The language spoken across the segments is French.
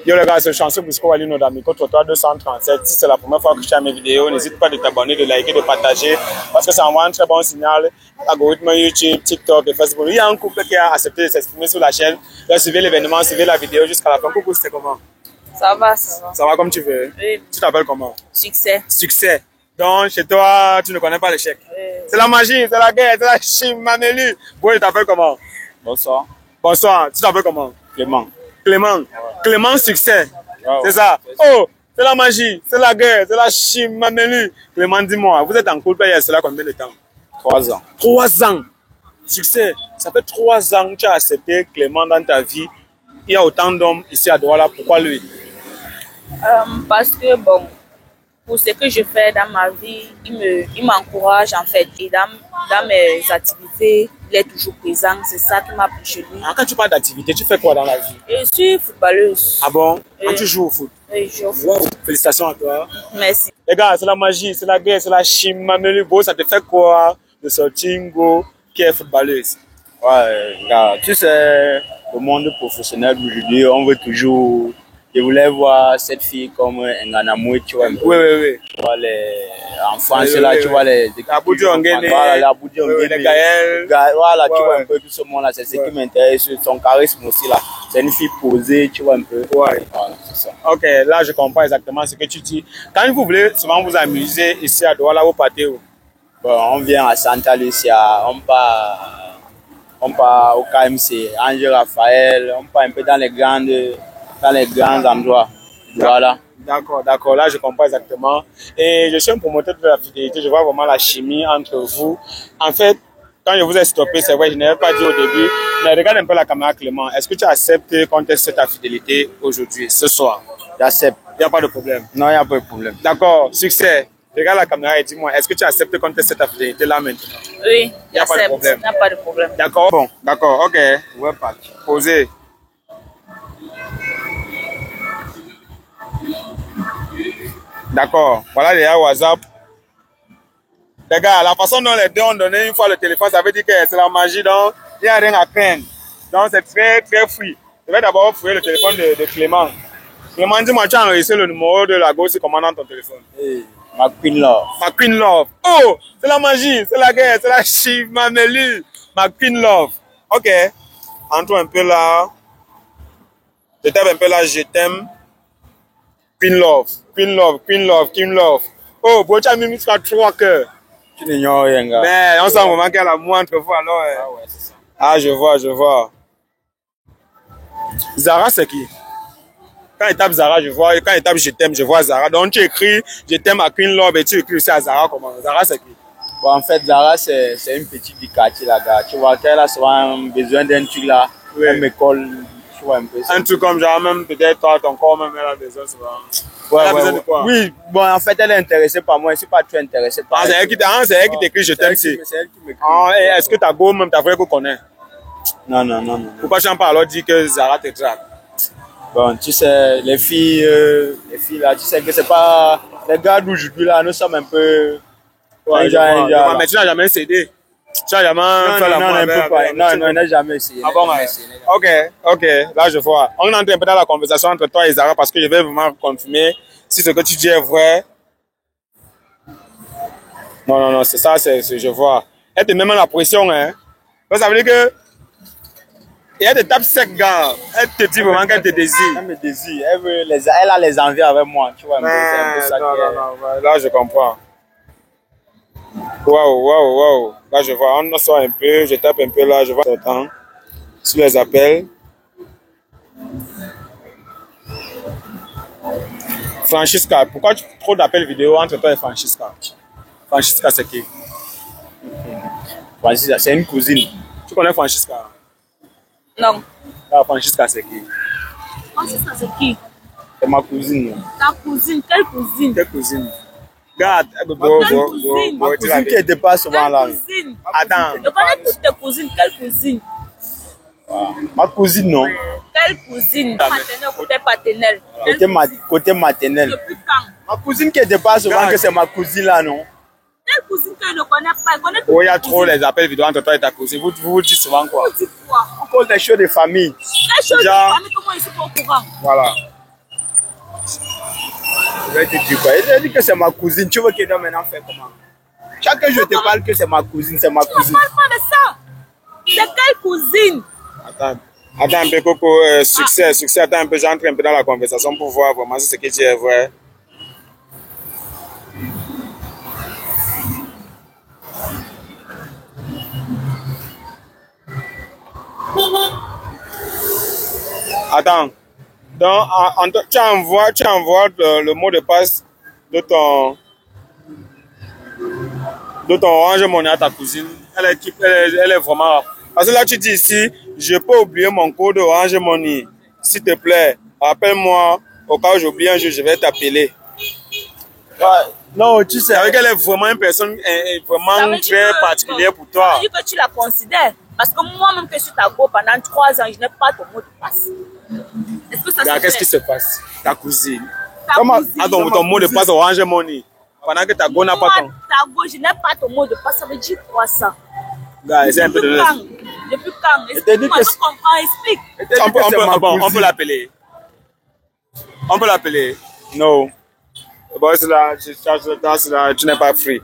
Yo les gars, c'est Chanceux Busco Walino d'Amico Trottoir 237. Si c'est la première fois que tu as mes vidéos, n'hésite pas de t'abonner, de liker, de partager parce que ça envoie un très bon signal. Algorithme YouTube, TikTok et Facebook. Il y a un couple qui a accepté de s'exprimer sur la chaîne. Donc, suivez l'événement, suivez la vidéo jusqu'à la fin. Coucou, c'était comment? Ça va, ça va. Ça va comme tu veux? Oui. Tu t'appelles comment? Succès. Succès. Donc, chez toi, tu ne connais pas l'échec. Oui. C'est la magie, c'est la guerre, c'est la chimie, Mamelu. Bon, tu t'appelles comment? Bonsoir. Bonsoir. Tu t'appelles comment? Clément. Clément. Clément Succès. Wow. C'est ça. Oh, c'est la magie, c'est la guerre, c'est la chimie, Mamelu. Clément, dis-moi, vous êtes en couple il y a cela combien de temps? 3 ans. 3 ans. Succès. Ça fait 3 ans que tu as accepté Clément dans ta vie. Il y a autant d'hommes ici à Douala. Pourquoi lui? Parce que, bon, pour ce que je fais dans ma vie, il m'encourage en fait. Et dans mes activités, il est toujours présent. C'est ça qui m'a pris chez lui. Quand tu parles d'activité, tu fais quoi dans la vie? Je suis footballeuse. Ah bon? Oui. Quand tu joues au foot? Oui, je joue au foot. Wow. Félicitations à toi. Merci. Les gars, c'est la magie, c'est la guerre, c'est la chimie, Mamelu. Beau, ça te fait quoi de sortir Ngo qui est footballeuse? Ouais, gars, tu sais, le monde professionnel d'aujourd'hui, on veut toujours. Je voulais voir cette fille comme un Ganamoué, tu vois. Oui, oui, oui. Tu vois, en France, Oui, là, oui, tu oui. vois, les. La Boudi Ongene. Voilà, la Boudi Ongene. Les Gaël. Voilà, tu Ouais, vois ouais. un peu tout ce monde-là, c'est ce qui m'intéresse. Son charisme aussi, là. C'est une fille posée, tu vois un peu. Ouais. Voilà, c'est ça. Ok, là je comprends exactement ce que tu dis. Quand vous voulez souvent vous amuser ici à Douala, vous partez où? Bon, on vient à Santa Lucia, on part au KMC, Angel Raphaël, on part un peu dans les grands endroits. Voilà. D'accord, d'accord, là je comprends exactement. Et je suis un promoteur de la fidélité, je vois vraiment la chimie entre vous. En fait, quand je vous ai stoppé, c'est vrai, je n'avais pas dit au début, mais regarde un peu la caméra Clément. Est-ce que tu acceptes qu'on teste ta fidélité aujourd'hui, ce soir? J'accepte. Il n'y a pas de problème. Non, il n'y a pas de problème. D'accord, succès. Regarde la caméra et dis-moi, est-ce que tu acceptes qu'on teste ta fidélité là maintenant? Oui, Y a pas de j'accepte. problème. Il n'y a pas de problème. D'accord, bon, d'accord, ok. Ouais, parti. Posez. D'accord, voilà les gars WhatsApp. Les gars, la façon dont les deux ont donné une fois le téléphone, ça veut dire que c'est la magie, donc il n'y a rien à craindre. Donc c'est très très free. Je vais d'abord fouiller le téléphone de Clément. Clément, dis-moi, tu as enregistré le numéro de la gauche commandant ton téléphone. Hey, ma Queen Love. Ma Queen Love. Oh, c'est la magie, c'est la guerre, c'est la chive, Mamelu. Ma Queen Love. Ok. Entre un peu là. Je tape un peu là, je t'aime. Queen Love, Queen Love, Queen Love, Queen Love. Oh, Bocha Mimi sera 3 cœurs. Tu n'ignores rien, gars. Mais on sent vraiment qu'il y a l'amour entre vous alors. Ah ouais, c'est ça. Ah, je vois, je vois. Zara, c'est qui? Quand il tape Zara, je vois. Quand il tape je t'aime, je vois Zara. Donc tu écris je t'aime à Queen Love et tu écris aussi à Zara comment? Zara, c'est qui? Bon, en fait, Zara, c'est une petite du quartier, là, gars. Tu vois, qu'elle a souvent besoin d'un truc, là. Oui. Elle me colle, tu vois, un peu ça. Un truc comme genre, même peut-être toi, ton corps, même elle a besoin souvent. Elle a besoin de quoi? Oui, bon, en fait, elle est intéressée par moi. Je ne suis pas trop intéressé par Ah, c'est elle qui t'écrit je t'aime, c'est c'est. elle qui m'écrit. Ah, et est-ce que ta go, même ta vraie go connaît? Non, non, non, non. Pourquoi tu n'as pas alors dit que Zara te drague? Bon, tu sais, les filles là, tu sais que c'est pas. Les gars d'aujourd'hui là, nous sommes un peu. Ouais, je vois. Mais tu n'as jamais cédé. Tu n'as jamais fait la Non, on n'a jamais essayé. Ah bon, ouais. Ok, là je vois. On entre un peu dans la conversation entre toi et Zara parce que je vais vraiment confirmer si ce que tu dis est vrai. Non, c'est ça, je vois. Elle te met même la pression, hein. Donc, ça veut dire que. Et elle te tape sec, gars. Elle te dit vraiment qu'elle te désire. Elle me désire. Elle a les envies avec moi. Tu vois, un peu, c'est un peu ça. Non, là je comprends. Waouh. Là je vois, on sort un peu, je tape un peu là, je vois ton temps sur les appels. Francisca, pourquoi trop d'appels vidéo entre toi et Francisca? Francisca, c'est qui? Francisca, c'est une cousine. Tu connais Francisca? Non. Ah, Francisca, c'est qui? Francisca, c'est qui? C'est ma cousine. Ta cousine? Quelle cousine? Quelle cousine? Regarde, Ma cousine qui était pas souvent là. Cousine? Attends. Je connais toutes tes cousines. Quelle cousine? Ma cousine, non. Quelle cousine? Maternelle ou côté paternelle? Côté maternel. Depuis quand? Ma cousine qui était pas souvent que c'est ma cousine là, non. Quelle cousine que je ne connais pas? Je connais toutes Oh, il y a tes trop cousines. les appels vidéo entre toi et ta cousine. Vous vous dites souvent quoi? Vous dites quoi? On cause des choses de famille. Quelle chose de Genre- famille que moi je suis pas au courant? Voilà. Je vais te dire quoi? Je dit que c'est ma cousine. Tu veux qu'elle doit maintenant faire comment? Chaque jour, je te parle que c'est ma cousine, c'est ma Tu ne cousine. parles pas de ça. C'est quelle cousine? Attends un peu, Coco. Succès, attends un peu. J'entre un peu dans la conversation pour voir vraiment si ce que tu es vrai. Attends. Donc, tu envoies le mot de passe de ton Orange Money à ta cousine. Elle est vraiment... Parce que là, tu dis ici, je peux oublier mon code Orange Money. S'il te plaît, appelle-moi. Au cas où j'oublie un jour, je vais t'appeler. Ouais. Non, tu sais. Avec elle est vraiment une personne vraiment très particulière pour toi. Ça veut dire que tu la considères. Parce que moi-même que je suis ta go pendant 3 ans, je n'ai pas ton mot de passe. Est-ce que ça se fait? Qu'est-ce qui se passe? Ta cousine. Ta Comment cousine. a ton mot de passe Orange Money? Pendant que ta go n'a pas ton... Moi, ta go, je n'ai pas ton mot de passe. Ça veut dire quoi ça? Gars, essaie un peu de... Depuis quand? Explique-moi, je comprends, explique. On peut l'appeler. On peut l'appeler. Non. Bon, c'est là, tu n'es pas free.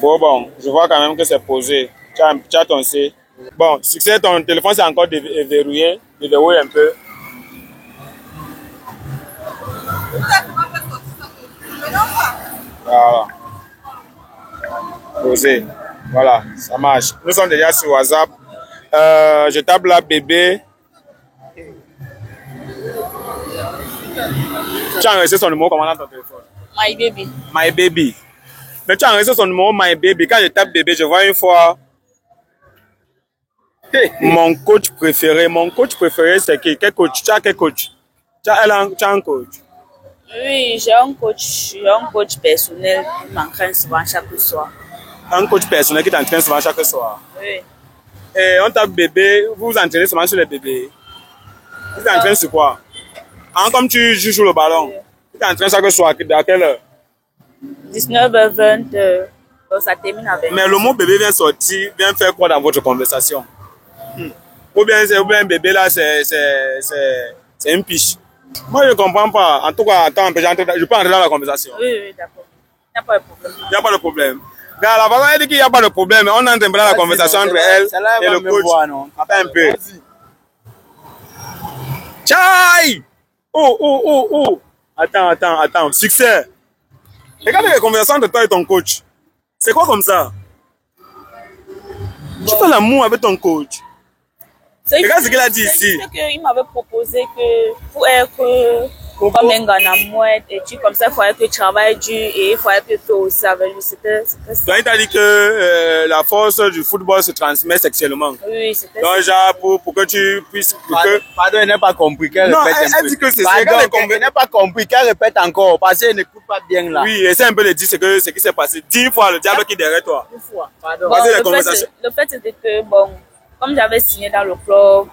Bon, je vois quand même que c'est posé. Tu as ton C. Bon, succès, ton téléphone c'est encore déverrouillé. Déverrouille un peu. Voilà. Posé. Voilà, ça marche. Nous sommes déjà sur WhatsApp. Je tape là, bébé. Tu as enregistré son numéro comment dans ton téléphone? My baby. My baby. Mais tu as enregistré son numéro My baby. Quand je tape bébé, je vois une fois mon coach préféré. Mon coach préféré, c'est qui? Quel coach? Tu as quel coach? Tu as un coach? Oui, j'ai un coach personnel qui m'entraîne souvent chaque soir. Un coach personnel qui t'entraîne souvent chaque soir? Oui. Et on tape bébé, vous vous entraînez souvent sur les bébés. Vous t'entraînez sur quoi? Comme tu joues sur le ballon. Oui. Tu t'entraînes chaque soir, à quelle heure? 19h, 20h. Donc ça termine à 20h. Mais le mot bébé vient sortir, vient faire quoi dans votre conversation? Ou bien bébé là, c'est une piche. Moi, je ne comprends pas. En tout cas, attends un peu, je peux entrer dans la conversation. Oui, d'accord. Il n'y a pas de problème. Il n'y a pas de problème. Mais à la façon, elle dit qu'il n'y a pas de problème. On entre dans la conversation entre elle et le coach. Attends un peu. Tchaï! Oh! Attends. Succès. Regarde les conversations entre toi et ton coach. C'est quoi comme ça? Tu fais l'amour avec ton coach. Regarde ce qu'il a dit ici. Il m'avait proposé que pour être comme un Ghana mouette et tu comme ça, il fallait que tu travailles dur et il fallait que tu fais aussi avec lui. C'était ça. Donc il t'a dit que la force du football se transmet sexuellement. Oui, c'était donc, ça. Donc genre pour que tu puisses... Pardon, elle n'a pas compris. Qu'elle répète un peu. Elle dit que c'est ça. Elle n'a pas compris. Qu'elle répète encore parce qu'elle n'écoute pas bien là. Oui, essaie un peu de dire ce qui s'est passé. 10 fois le diable qui est derrière toi. 10 fois, pardon. Bon, le fait c'était que, bon, comme j'avais signé dans le club,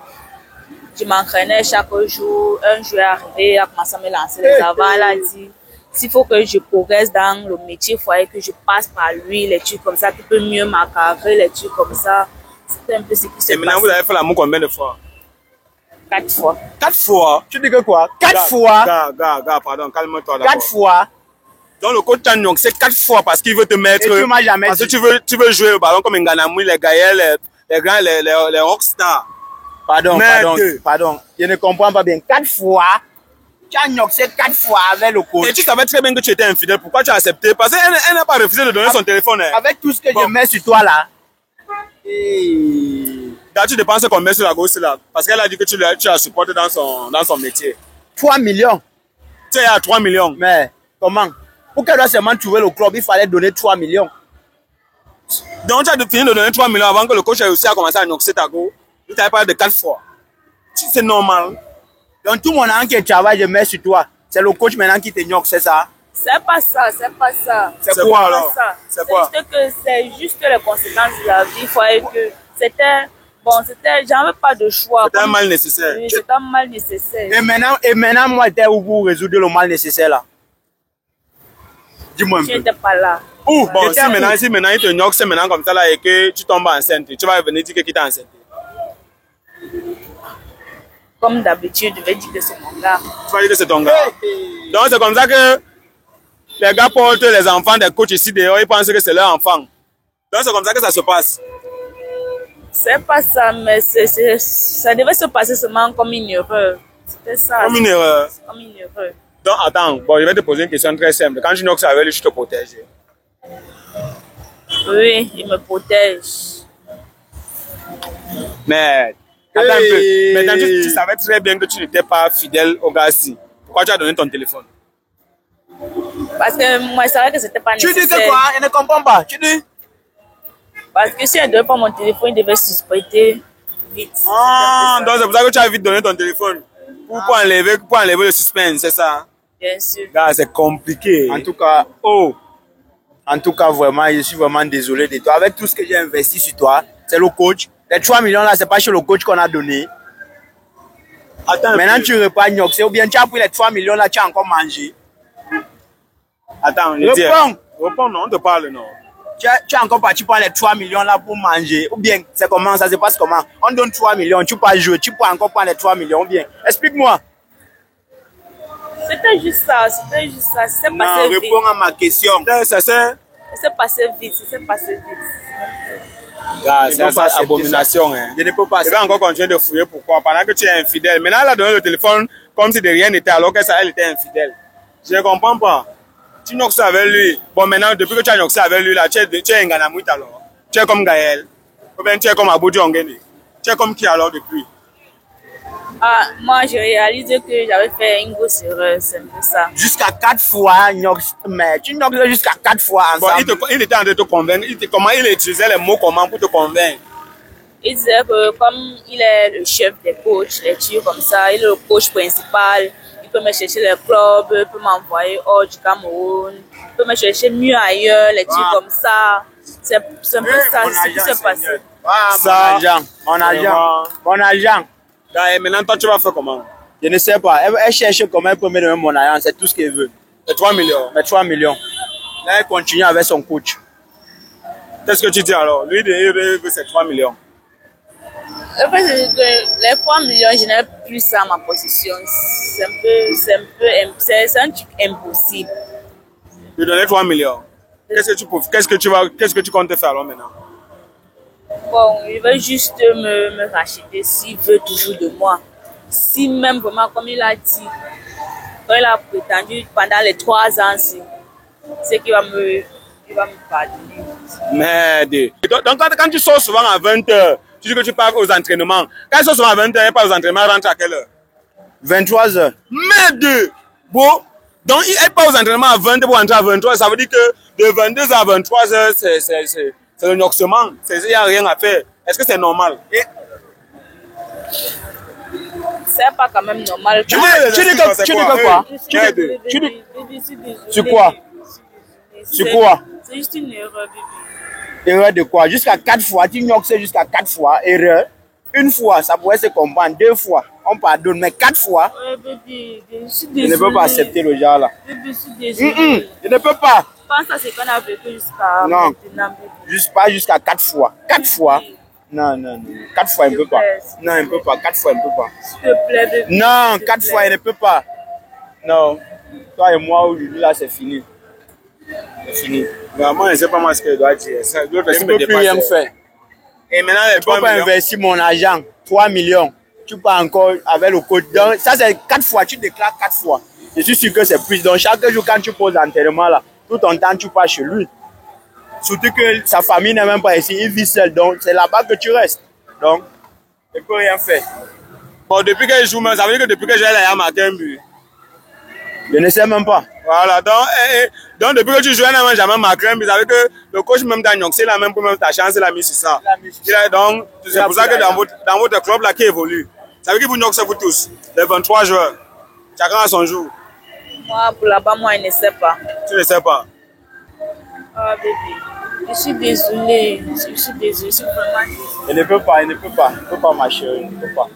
je m'entraînais chaque jour. Un jour est arrivé, a commencé à me lancer les avants. Elle a dit, s'il faut que je progresse dans le métier, il faudrait que je passe par lui, les trucs comme ça, qui peut mieux m'encadrer, les trucs comme ça. C'était un peu ce qui s'est passé. Et maintenant, vous avez fait l'amour combien de fois? 4 fois. 4 fois? Tu dis que quoi? 4 fois? Gars, pardon, calme-toi. 4 fois? Donc le coach Tanyong, c'est 4 fois parce qu'il veut te mettre... Et tu m'as jamais parce dit. que tu veux jouer au ballon comme un Ganamui, les Gaël, les grands, les rockstars. Pardon. Je ne comprends pas bien. 4 fois? Tu as gnoxé 4 fois avec le coach. Et tu savais très bien que tu étais infidèle. Pourquoi tu as accepté? Parce qu'elle n'a pas refusé de donner son téléphone. Hein. Avec tout ce que je mets sur toi là. Là, tu dépenses combien sur la gauche là? Parce qu'elle a dit que tu la supportes dans son métier. 3 millions. Tu es à 3 millions. Mais comment? Pour qu'elle doit seulement trouver le club, il fallait donner 3 millions. Donc tu as fini de donner 3 millions avant que le coach ait aussi commencé à gnoxer ta go. Tu t'avais parlé de 4 fois. C'est normal. Donc tout mon an qui travaille, je mets sur toi. C'est le coach maintenant qui te gnoxe, c'est ça? C'est pas ça. C'est quoi alors? C'est quoi? C'est juste les conséquences de la vie. Il fallait que j'avais pas de choix. C'était un mal nécessaire. Oui, c'était un mal nécessaire. Et maintenant, moi, j'étais où pour résoudre le mal nécessaire là? Dis-moi un peu. Tu n'étais pas là. Bon, si maintenant il te gnoxe, c'est maintenant comme ça là et que tu tombes enceinte, tu vas venir dire que qui t'a enceinte. Comme d'habitude, je vais dire que c'est mon gars. Tu vas dire que c'est ton gars. Donc c'est comme ça que les gars portent les enfants des coachs ici dehors, ils pensent que c'est leur enfant. Donc c'est comme ça que ça se passe. C'est pas ça, mais ça devait se passer seulement comme une erreur. C'était ça. Comme une erreur. Comme une erreur. Donc attends, bon, je vais te poser une question très simple. Quand tu n'as que ça avec lui, je te protège. Oui, il me protège. Mais attends un peu. Maintenant, tu savais très bien que tu n'étais pas fidèle au gars-ci. Pourquoi tu as donné ton téléphone? Parce que moi, je savais que c'était pas nécessaire. Tu dis que quoi? Je ne comprends pas. Tu dis? Parce que si elle ne donnait pas mon téléphone, il devait suspecter vite. Ah, donc c'est pour ça que tu as vite donné ton téléphone. Pour enlever le suspense, c'est ça? Bien sûr. Là, c'est compliqué. En tout cas, vraiment, je suis vraiment désolé de toi. Avec tout ce que j'ai investi sur toi, c'est le coach. Les 3 millions là, c'est pas chez le coach qu'on a donné. Attends, maintenant, tu repars Nyoxé ou bien tu as pris les 3 millions là, tu as encore mangé. Attends, réponds, non, on te parle, non. Tu as encore parti prendre les 3 millions là pour manger. Ou bien, c'est comment, ça se passe comment? On donne 3 millions, tu peux jouer, tu peux encore prendre les 3 millions. Ou bien, explique-moi. C'était juste ça, c'était juste ça. C'est Non, passé vite. réponds à ma question. C'est passé vite, c'est passé vite. C'est une abomination. Hein. Je ne peux pas. Je vais encore continuer de fouiller pourquoi. Pendant que tu es infidèle. Maintenant, elle a donné le téléphone comme si de rien n'était alors qu'elle était infidèle. Je ne comprends pas. Tu n'oxes avec lui. Bon, maintenant, depuis que tu as noxé avec lui, là, tu es un Ganamouit alors. Tu es comme Gaël. Ou bien tu es comme Aboudi Ongeni. Tu es comme qui alors depuis? Ah, moi, j'ai réalisé que j'avais fait une grosse erreur, c'est un peu ça. Jusqu'à 4 fois, mais tu noxes jusqu'à 4 fois ensemble. Bon, il était en train de te convaincre. Comment il utilisait les mots comment pour te convaincre? Il disait que comme il est le chef des coachs, les tirs comme ça, il est le coach principal, il peut me chercher les clubs, il peut m'envoyer hors du Cameroun, il peut me chercher mieux ailleurs, les tirs comme ça. C'est un peu ça, c'est ce qui s'est passé. Mon argent. Et maintenant, toi, tu vas faire comment? Je ne sais pas. Elle cherche comment elle peut me donner mon argent, c'est tout ce qu'elle veut. Les 3 millions. Les 3 millions. Là, elle continue avec son coach. Qu'est-ce que tu dis alors? Lui, il veut ses 3 millions. Le fait c'est que les 3 millions, je n'ai plus ça à ma possession. C'est un truc impossible. Lui donner 3 millions. Qu'est-ce que tu comptes faire alors maintenant? Bon, il veut juste me racheter s'il veut toujours de moi. Si même vraiment, comme il a dit, quand il a prétendu pendant les 3 ans, c'est qu'il va me pardonner. Merde. Donc quand tu sors souvent à 20h, tu dis que tu pars aux entraînements. Quand tu sors souvent à 20h, il part aux entraînements, il rentre à quelle heure? 23h. Merde. Bon. Donc il part aux entraînements à 20h pour rentrer à 23h. Ça veut dire que de 22h à 23h, c'est le noxement. Il n'y a rien à faire. Est-ce que c'est normal? C'est pas quand même normal. Tu dis que quoi? Sur quoi? Sur quoi? C'est juste une erreur, bébé. Erreur de quoi? Jusqu'à 4 fois. Tu noxes jusqu'à 4 fois. Erreur. Une fois, ça pourrait se comprendre. 2 fois, on pardonne. Mais 4 fois, Bébé, je suis je désolée. ne peux pas accepter le genre là. Bébé, je suis désolée. Je ne peux pas. Je pense à ce qu'on a vécu jusqu'à Non. maintenant, bébé. Pas jusqu'à 4 fois. 4 fois? Non. 4 fois, il ne peut pas. Non, il ne peut pas. 4 fois, il ne peut pas. S'il te plaît, bébé. Non, 4 fois, il ne peut pas. Non. Toi et moi, aujourd'hui, là, c'est fini. C'est fini. Moi, je ne sais pas moi ce que je dois dire. Je ne peux plus rien faire. Et maintenant, les Je ne peux pas investir mon argent. 3 millions. Tu pars encore avec le coach. Donc, ça, c'est 4 fois. Tu déclares 4 fois. Je suis sûr que c'est plus. Donc, chaque jour, quand tu poses l'enterrement, là, tout ton temps, tu pars chez lui. Surtout que sa famille n'est même pas ici. Il vit seul. Donc, c'est là-bas que tu restes. Donc, je ne peux rien faire. Bon, depuis que je joue, ça veut dire que depuis que j'ai là, il y a marqué un but. Je ne sais même pas. Voilà, donc depuis que tu joues, il n'a jamais marqué un but. Ça veut dire que le coach même t'a c'est la même pour même ta chance, il a mis sur ça. Donc, c'est pour ça que dans votre club là qui évolue, ça veut dire que vous noxez vous tous, les 23 joueurs. Chacun a son jour. Moi, pour là-bas, moi, je ne sais pas. Tu ne sais pas. Ah, bébé. Je suis désolée. Je suis désolée. Je suis vraiment désolée. Il ne peut pas. Il ne peut pas, ma chérie. Il ne peut pas.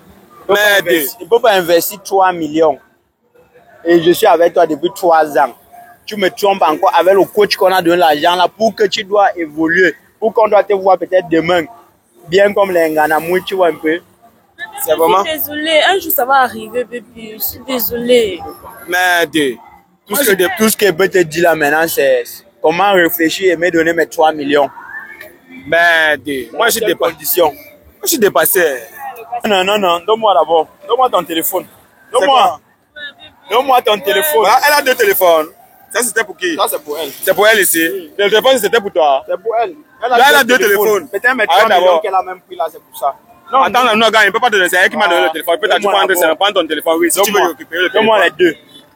Il ne peut pas investir 3 millions. Et je suis avec toi depuis 3 ans. Tu me trompes encore avec le coach qu'on a donné l'argent là pour que tu dois évoluer. Pour qu'on doit te voir peut-être demain. Bien comme les Nganamouis, tu vois un peu. C'est vraiment. Je suis désolée. Un jour, ça va arriver, bébé. Je suis désolée. Merde. Tout ce que peut te dire là maintenant, c'est comment réfléchir et me donner mes 3 millions. Ben, moi je suis dépassé. Moi je suis dépassé. Non, donne-moi d'abord. Donne-moi ton téléphone. Donne-moi ton téléphone. Voilà, elle a 2 téléphones. Ça c'était pour qui? Ça c'est pour elle. C'est pour elle ici. Oui. Le téléphone c'était pour toi. C'est pour elle. Elle a 2 téléphones. Peut-être mes 3 millions qu'elle a même pris là, c'est pour ça. Non, attends, non, gars, il ne peut pas te donner. C'est elle qui m'a donné le téléphone. Peut-être tu peux prendre ton téléphone. Oui, si tu veux récupérer le téléphone. Donne-moi les 2.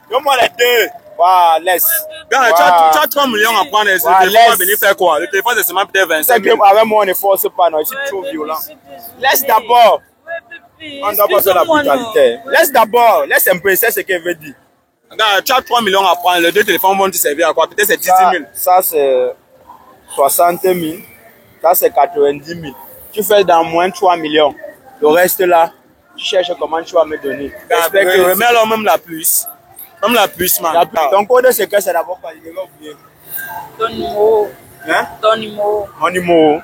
Donne-moi les 2. Voilà, laisse. Gars, tu as 3 millions à prendre. Le téléphone va venir faire quoi? Le téléphone, c'est seulement peut-être 25 000. Avec moi, on ne force pas. Non, c'est trop violent. Laisse d'abord. On doit pas faire la brutalité. Laisse d'abord. Laisse un peu, c'est ce qu'elle veut dire. Gars, tu as 3 millions à prendre. Les 2 téléphones vont te servir à quoi? Peut-être c'est 10 000. Ça, c'est 60 000. Ça, c'est 90 000. Tu fais dans moins 3 millions. Le reste là, tu cherches comment tu vas me donner. Remets alors même la plus. Même la plus, man. Ton code secret, c'est d'abord pas oublié. Ton numéro. Hein? Ton numéro. Mon numéro.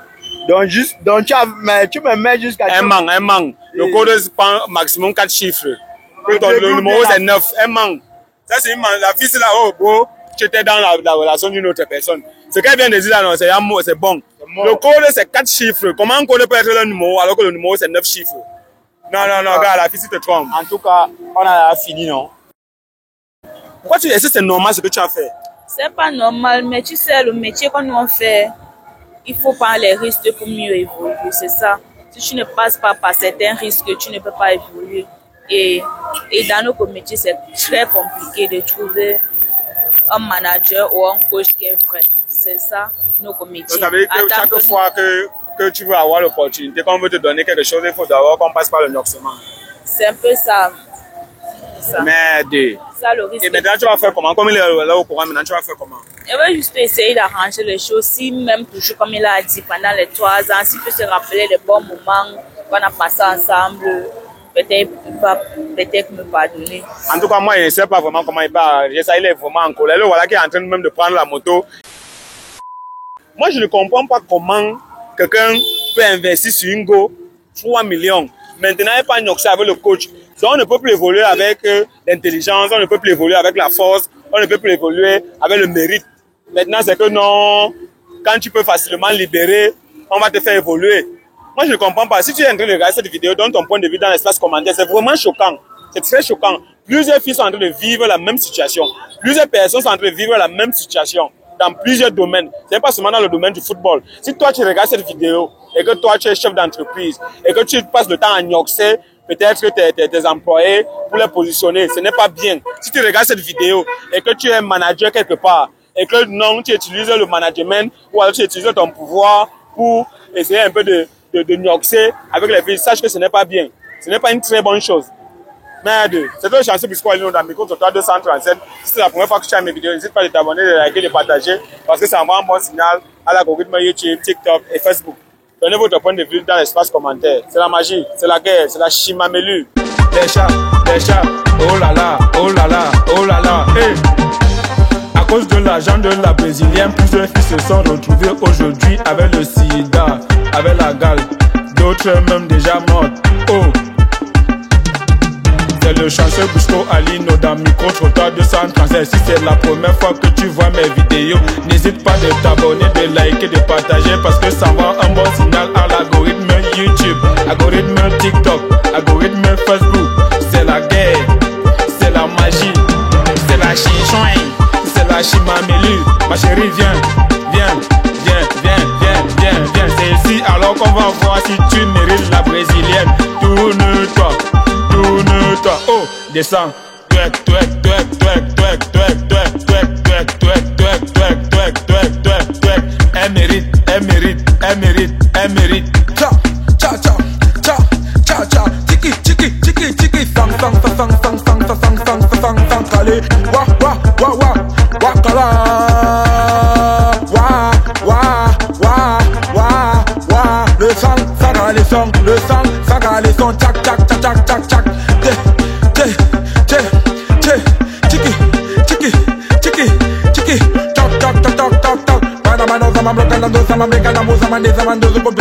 Donc, tu me mets jusqu'à... Un manque. Le code prend maximum 4 chiffres. Le numéro, c'est 9. Un manque. Ça, c'est la fille, c'est là, oh, bro, tu étais dans la relation d'une autre personne. Ce qu'elle vient de dire là, non, c'est un mot, c'est bon. Le code, c'est 4 chiffres. Comment un code peut être le numéro alors que le numéro, c'est 9 chiffres? Non, gars, la fille, tu te trompes. En tout cas, on a fini, non? Pourquoi tu dis que c'est normal ce que tu as fait? C'est pas normal, mais tu sais, le métier qu'on nous fait, il faut prendre les risques pour mieux évoluer, c'est ça. Si tu ne passes pas par certains risques, tu ne peux pas évoluer. Et dans notre métier, c'est très compliqué de trouver un manager ou un coach qui est vrai. C'est ça, notre métier. Donc, ça veut dire que chaque fois que tu veux avoir l'opportunité, qu'on veut te donner quelque chose, il faut d'abord qu'on passe par le noxement. C'est un peu ça. Merde. Ça, le risque. Et maintenant, tu vas faire comment? Comme il est là au courant, maintenant, tu vas faire comment? Je vais juste essayer d'arranger les choses. Si même toujours, comme il a dit, pendant les 3 ans, s'il peut se rappeler les bons moments qu'on a passés ensemble, peut-être me pardonner. En tout cas, moi, je ne sais pas vraiment comment il parle. Il est vraiment en colère. Voilà qui est en train même de prendre la moto. Moi, je ne comprends pas comment quelqu'un peut investir sur une Go 3 millions. Maintenant, il n'est pas noxé avec le coach. Donc, on ne peut plus évoluer avec l'intelligence, on ne peut plus évoluer avec la force, on ne peut plus évoluer avec le mérite. Maintenant, c'est que non, quand tu peux facilement libérer, on va te faire évoluer. Moi, je ne comprends pas. Si tu es en train de regarder cette vidéo, donne ton point de vue dans l'espace commentaire. C'est vraiment choquant. C'est très choquant. Plusieurs filles sont en train de vivre la même situation. Plusieurs personnes sont en train de vivre la même situation dans plusieurs domaines. Ce n'est pas seulement dans le domaine du football. Si toi, tu regardes cette vidéo et que toi, tu es chef d'entreprise et que tu passes le temps à gnoxer peut-être tes employés pour les positionner, ce n'est pas bien. Si tu regardes cette vidéo et que tu es manager quelque part et que non, tu utilises le management ou alors tu utilises ton pouvoir pour essayer un peu de gnoxer avec les filles, sache que ce n'est pas bien. Ce n'est pas une très bonne chose. Merde, c'est toi le chanceux puisqu'on est dans le micro sur toi 237. Si c'est la première fois que tu as mes vidéos, n'hésite pas de t'abonner, de liker, de partager parce que ça envoie un bon signal à l'algorithme YouTube, TikTok et Facebook. Donnez votre point de vue dans l'espace commentaire. C'est la magie, c'est la guerre, c'est la chimamelu. Les chats, oh là là, oh là là, oh là là, hey. À cause de l'argent de la brésilienne, plusieurs filles se sont retrouvées aujourd'hui avec le sida, avec la gale, d'autres même déjà mortes. Oh, c'est le chanceux Busco Alino dans micro-trottoir 237. Si c'est la première fois que tu vois mes vidéos, n'hésite pas de t'abonner, de liker, de partager parce que ça envoie un bon signal à l'algorithme YouTube, algorithme TikTok, algorithme Facebook. C'est la guerre, c'est la magie, c'est la chichouin, c'est la chimamelu. Ma chérie, viens. C'est ici alors qu'on va voir si tu mérites la brésilienne. Tourne-toi. Oh, descends. Elle mérite. Ciao. Tiki. Fang. Allez, Le sang, les sons, tchac. Tiki. Toc. Mano, zaman bloqueando, zaman mecando, zaman desarmando, zaman